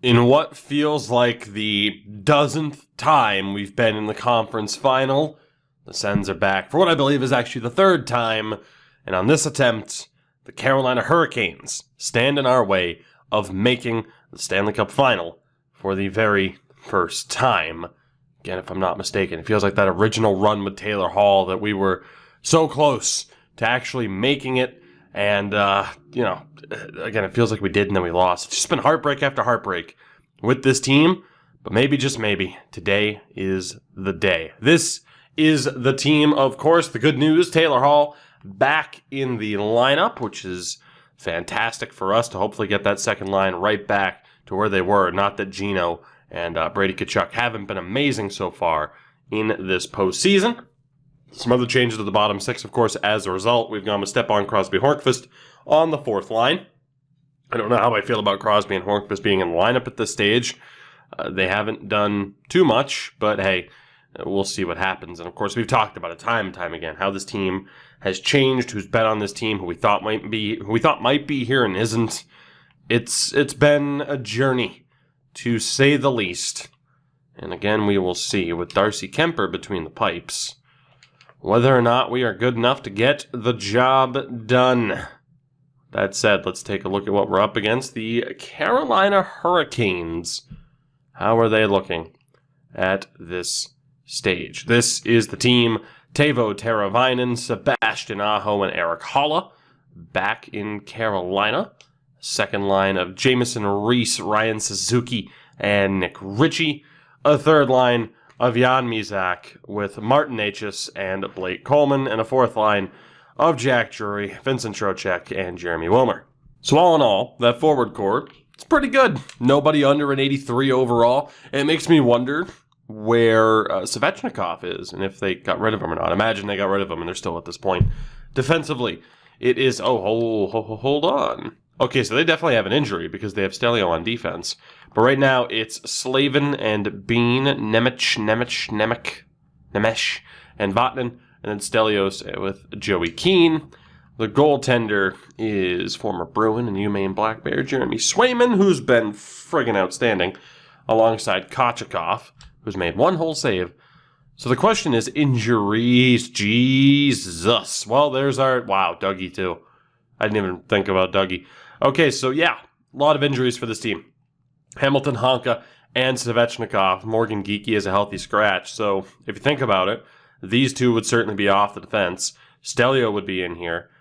In what feels like the dozenth time we've been in the conference final, the Sens are back for what I believe is actually the third time, and on this attempt, the Carolina Hurricanes stand in our way of making the Stanley Cup Final for the very first time. Again, if I'm not mistaken, it feels like that original run with Taylor Hall that we were so close to actually making it. And, again, it feels like we did and then we lost. It's just been heartbreak after heartbreak with this team. But maybe, just maybe, today is the day. This is the team, of course. The good news, Taylor Hall back in the lineup, which is fantastic for us to hopefully get that second line right back to where they were. Not that Gino and Brady Tkachuk haven't been amazing so far in this postseason. Some other changes to the bottom six, of course, as a result. We've gone with Stepan, Crosby, Hornqvist on the fourth line. I don't know how I feel about Crosby and Hornqvist being in the lineup at this stage. They haven't done too much, but hey, we'll see what happens. And of course, we've talked about it time and time again, how this team has changed, who's been on this team, who we thought might be here and isn't. It's been a journey, to say the least. And again, we will see with Darcy Kemper between the pipes whether or not we are good enough to get the job done. That said, let's take a look at what we're up against. The Carolina Hurricanes. How are they looking at this stage? This is the team. Teuvo Teravainen, Sebastian Aho, and Eric Haula back in Carolina. Second line of Jamieson Reese, Ryan Suzuki, and Nick Ritchie. A third line of Jan Mizak with Martin Necas and Blake Coleman, and a fourth line of Jack Drury, Vincent Trocheck, and Jeremy Wilmer. So all in all, that forward core, it's pretty good. Nobody under an 83 overall. It makes me wonder where Svechnikov is, and if they got rid of him or not. Imagine they got rid of him, and they're still at this point. Defensively, it is, hold on. Okay, so they definitely have an injury because they have Stelio on defense. But right now, it's Slavin and Bean, Nemec, and Vatanen, and then Stelios with Joey Keane. The goaltender is former Bruin and UMaine Black Bear Jeremy Swayman, who's been friggin' outstanding, alongside Kochikov, who's made one whole save. So the question is injuries. Jesus. Well, there's our... Wow, Dougie, too. I didn't even think about Dougie. Okay, so yeah, a lot of injuries for this team. Hamilton, Honka, and Svechnikov. Morgan Geekie is a healthy scratch. So if you think about it, these two would certainly be off the defense. Stelio would be in here.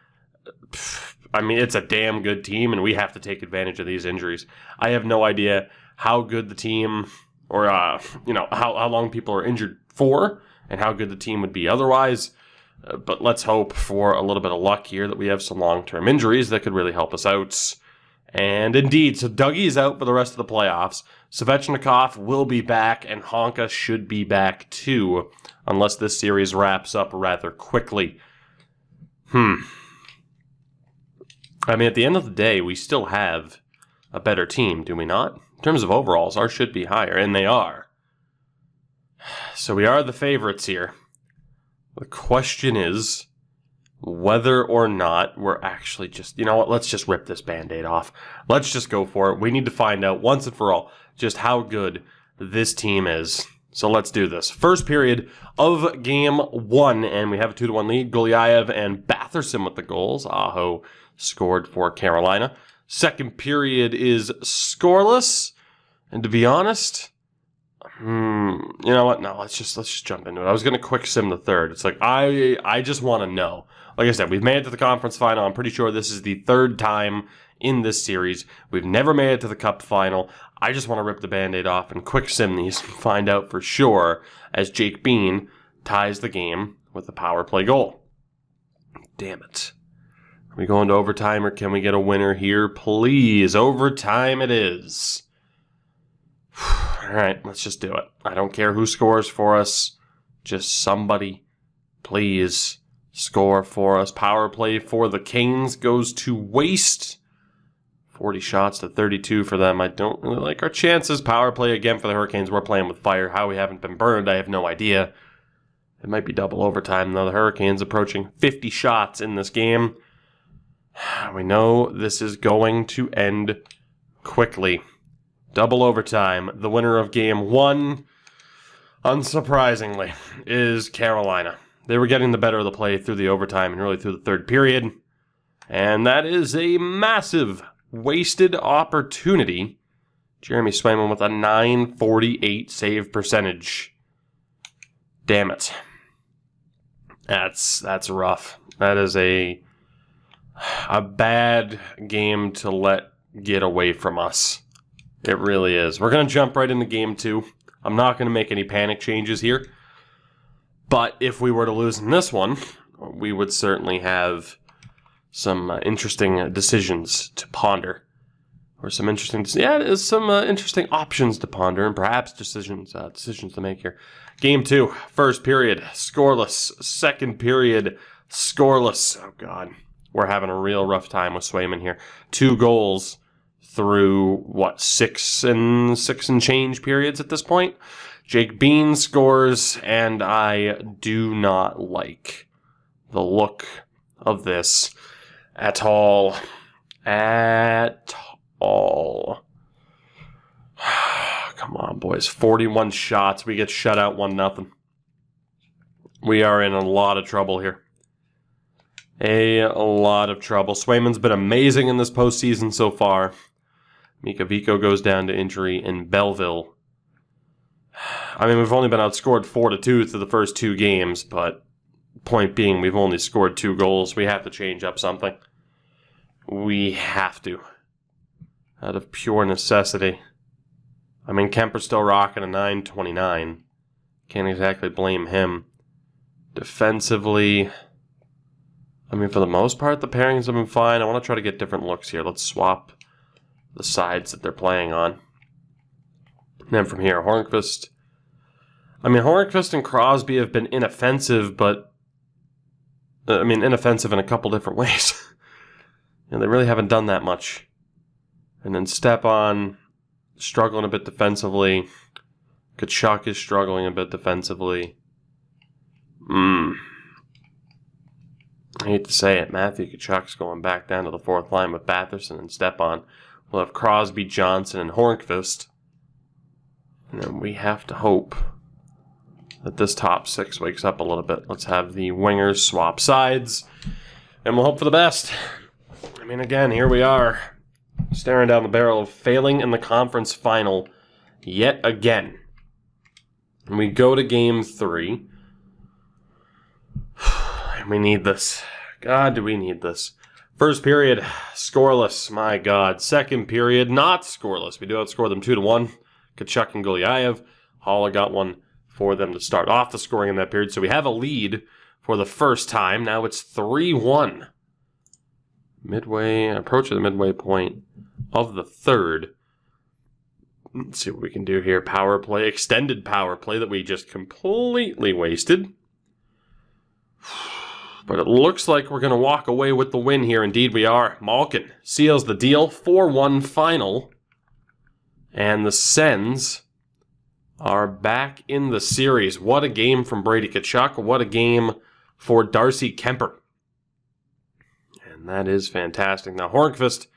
I mean, it's a damn good team, and we have to take advantage of these injuries. I have no idea how good the team, or how long people are injured for, and how good the team would be otherwise. But let's hope for a little bit of luck here that we have some long-term injuries that could really help us out. And indeed, so Dougie is out for the rest of the playoffs. Svechnikov will be back, and Honka should be back too, unless this series wraps up rather quickly. I mean, at the end of the day, we still have a better team, do we not? In terms of overalls, ours should be higher, and they are. So we are the favorites here. The question is whether or not we're actually just, you know what, let's just rip this Band-Aid off. Let's just go for it. We need to find out once and for all just how good this team is. So let's do this. First period of game one, and we have a 2-1 lead. Gulyayev and Batherson with the goals. Aho scored for Carolina. Second period is scoreless, and to be honest, you know what? No, let's just jump into it. I was going to quick sim the third. It's like, I just want to know. Like I said, we've made it to the conference final. I'm pretty sure this is the third time in this series. We've never made it to the cup final. I just want to rip the Band-Aid off and quick sim these and find out for sure as Jake Bean ties the game with a power play goal. Damn it. Are we going to overtime or can we get a winner here? Please, overtime it is. All right, let's just do it. I don't care who scores for us. Just somebody, please, score for us. Power play for the Kings goes to waste. 40 shots to 32 for them. I don't really like our chances. Power play again for the Hurricanes. We're playing with fire. How we haven't been burned, I have no idea. It might be double overtime, though. The Hurricanes approaching 50 shots in this game. We know this is going to end quickly. double overtime. The winner of game 1, unsurprisingly, is Carolina. They were getting the better of the play through the overtime and really through the third period. And that is a massive wasted opportunity. Jeremy Swayman with a .948 save percentage. Damn it. That's rough. That is a bad game to let get away from us. It really is. We're going to jump right into game 2. I'm not going to make any panic changes here. But if we were to lose in this one, we would certainly have some interesting decisions to ponder. Or some interesting options to ponder and perhaps decisions to make here. Game 2, first period, scoreless. Second period, scoreless. Oh, God. We're having a real rough time with Swayman here. 2 goals through, 6 and change periods at this point? Jake Bean scores, and I do not like the look of this at all. At all. Come on, boys. 41 shots. We get shut out 1-0. We are in a lot of trouble here. A lot of trouble. Swayman's been amazing in this postseason so far. Mika Vico goes down to injury in Belleville. I mean, we've only been outscored 4-2 through the first 2 games, but point being, we've only scored 2 goals. We have to change up something. We have to. Out of pure necessity. I mean, Kemper's still rocking a .929. Can't exactly blame him. Defensively, I mean, for the most part, the pairings have been fine. I want to try to get different looks here. Let's swap the sides that they're playing on. And then from here, Hornqvist. I mean, Hornqvist and Crosby have been inoffensive, but inoffensive in a couple different ways. They really haven't done that much. And then Stepan struggling a bit defensively. Tkachuk is struggling a bit defensively. I hate to say it, Matthew Tkachuk's going back down to the 4th line with Batherson and Stepan. We'll have Crosby, Johnson, and Hornqvist. And then we have to hope that this top 6 wakes up a little bit. Let's have the wingers swap sides, and we'll hope for the best. I mean, again, here we are, staring down the barrel of failing in the conference final yet again. And we go to game 3. We need this. God, do we need this. First period, scoreless. My God. Second period, not scoreless. We do outscore them 2-1. Tkachuk and Gulyayev. Haula got one for them to start off the scoring in that period. So we have a lead for the first time. Now it's 3-1. Approaching the midway point of the third. Let's see what we can do here. Power play, extended power play that we just completely wasted. But it looks like we're going to walk away with the win here. Indeed we are. Malkin seals the deal. 4-1 final. And the Sens are back in the series. What a game from Brady Tkachuk. What a game for Darcy Kemper. And that is fantastic. Now Hornqvist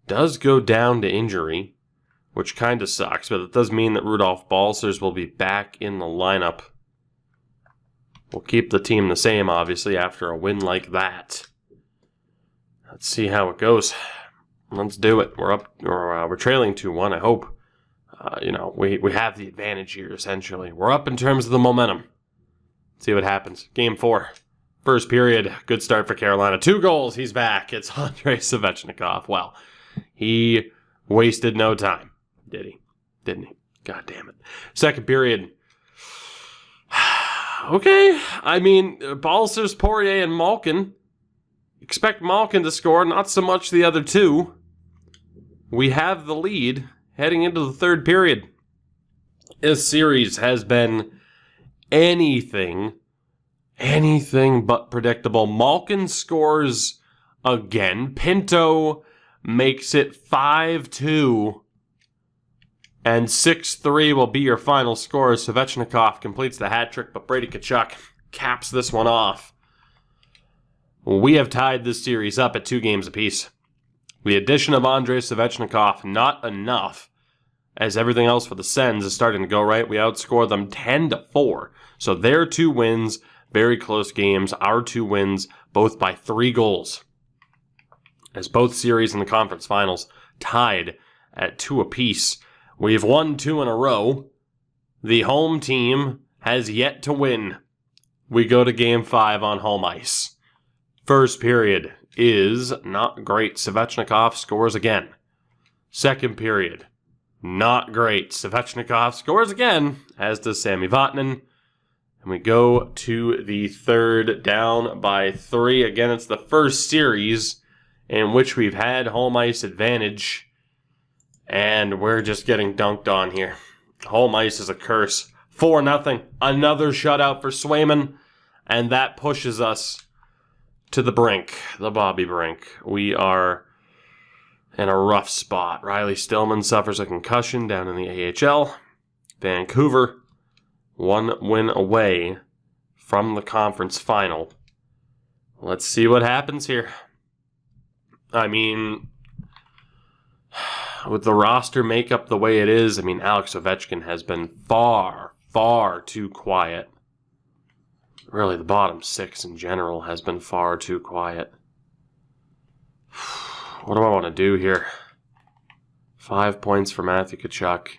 does go down to injury, which kind of sucks, but it does mean that Rudolph Balcers will be back in the lineup. We'll keep the team the same, obviously, after a win like that. Let's see how it goes. Let's do it. We're trailing 2-1, I hope. We have the advantage here, essentially. We're up in terms of the momentum. Let's see what happens. Game 4. First period. Good start for Carolina. 2 goals. He's back. It's Andrei Svechnikov. Well, he wasted no time. Did he? Didn't he? God damn it. Second period. Okay. I mean, Balcers, Poirier, and Malkin. Expect Malkin to score, not so much the other two. We have the lead heading into the third period. This series has been anything but predictable. Malkin scores again. Pinto makes it 5-2. And 6-3 will be your final score. Svechnikov completes the hat trick, but Brady Tkachuk caps this one off. We have tied this series up at 2 games apiece. The addition of Andrei Svechnikov, not enough as everything else for the Sens is starting to go right. We outscore them 10-4. So their 2 wins, very close games. Our 2 wins, both by 3 goals. As both series in the conference finals tied at 2 apiece. We've won 2 in a row. The home team has yet to win. We go to Game 5 on home ice. First period is not great. Svechnikov scores again. Second period, not great. Svechnikov scores again, as does Sami Vatanen. And we go to the third, down by 3. Again, it's the first series in which we've had home ice advantage. And we're just getting dunked on here. Home ice is a curse. 4-0. Another shutout for Swayman. And that pushes us to the brink, the Bobby brink. We are in a rough spot. Riley Stillman suffers a concussion down in the AHL. Vancouver, 1 win away from the conference final. Let's see what happens here. I mean, with the roster makeup the way it is, Alex Ovechkin has been far, far too quiet. Really, the bottom 6 in general has been far too quiet. What do I want to do here? 5 points for Matthew Tkachuk.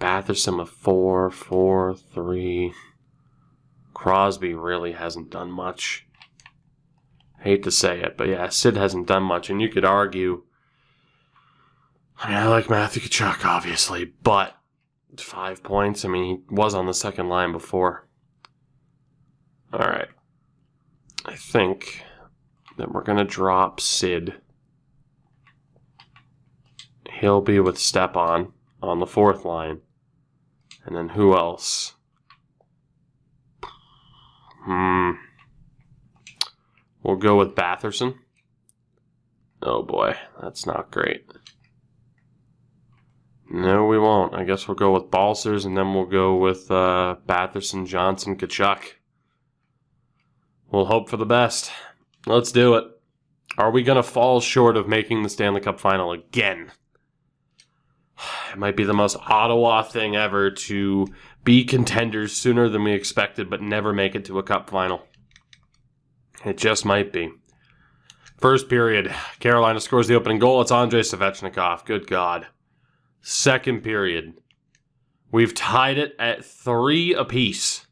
Batherson with 4, 4, 3. Crosby really hasn't done much. Hate to say it, but yeah, Sid hasn't done much, and you could argue... I like Matthew Tkachuk, obviously, but 5 points, he was on the second line before. Alright. I think that we're going to drop Sid. He'll be with Stepan on the fourth line. And then who else? We'll go with Batherson. Oh boy, that's not great. No, we won't. I guess we'll go with Balsers, and then we'll go with Batherson, Johnson, Tkachuk. We'll hope for the best. Let's do it. Are we going to fall short of making the Stanley Cup Final again? It might be the most Ottawa thing ever to be contenders sooner than we expected, but never make it to a Cup Final. It just might be. First period, Carolina scores the opening goal. It's Andrei Svechnikov. Good God. Second period, we've tied it at 3 apiece.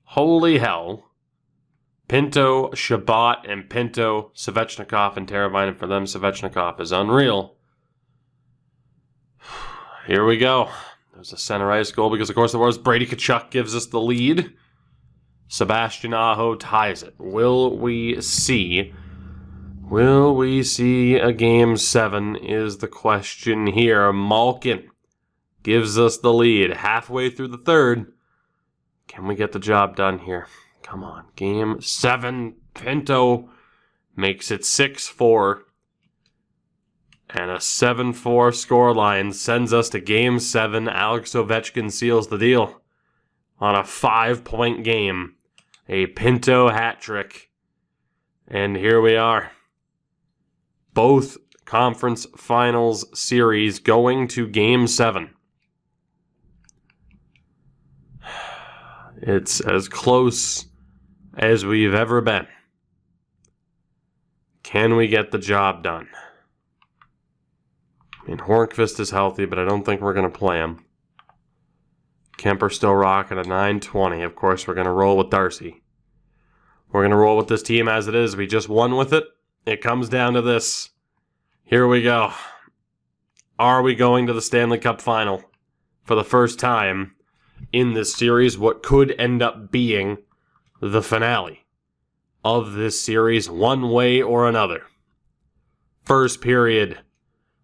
Holy hell. Pinto, Chabot, and Pinto, Svechnikov, and Teravainen. For them, Svechnikov is unreal. Here we go. There's a center ice goal because, of course, it was Brady Tkachuk gives us the lead. Sebastian Aho ties it. Will we see? Will we see a Game 7 is the question here. Malkin gives us the lead halfway through the third. Can we get the job done here? Come on. Game 7. Pinto makes it 6-4. And a 7-4 scoreline sends us to Game 7. Alex Ovechkin seals the deal on a 5-point game. A Pinto hat trick. And here we are. Both conference finals series going to Game 7. It's as close as we've ever been. Can we get the job done? Hornqvist is healthy, but I don't think we're going to play him. Kemper still rocking a 920. Of course, we're going to roll with Darcy. We're going to roll with this team as it is. We just won with it. It comes down to this. Here we go. Are we going to the Stanley Cup Final for the first time in this series? What could end up being the finale of this series, one way or another. First period,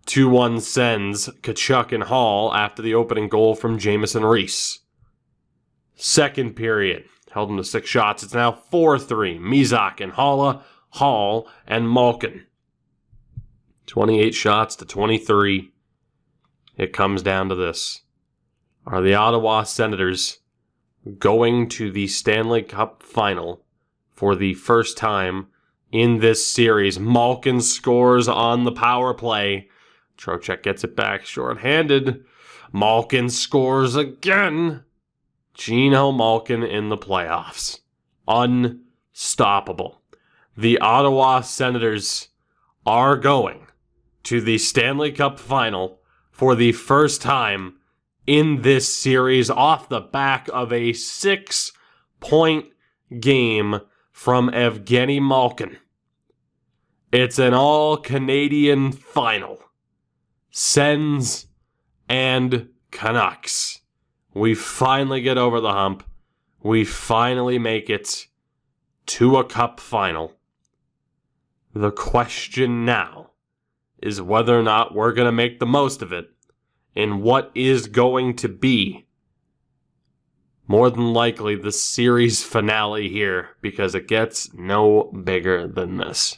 2-1 Sens, Tkachuk and Hall after the opening goal from Jamieson Reese. Second period, held him to 6 shots. It's now 4-3. Mizak and Hall and Malkin. 28 shots to 23. It comes down to this. Are the Ottawa Senators going to the Stanley Cup Final for the first time in this series? Malkin scores on the power play Trocheck gets it back shorthanded. Malkin scores again. Gino Malkin in the playoffs. Unstoppable. The Ottawa Senators are going to the Stanley Cup Final for the first time in this series off the back of a 6-point game from Evgeny Malkin. It's an all-Canadian final. Sens and Canucks. We finally get over the hump. We finally make it to a cup final. The question now is whether or not we're going to make the most of it in what is going to be more than likely the series finale here, because it gets no bigger than this.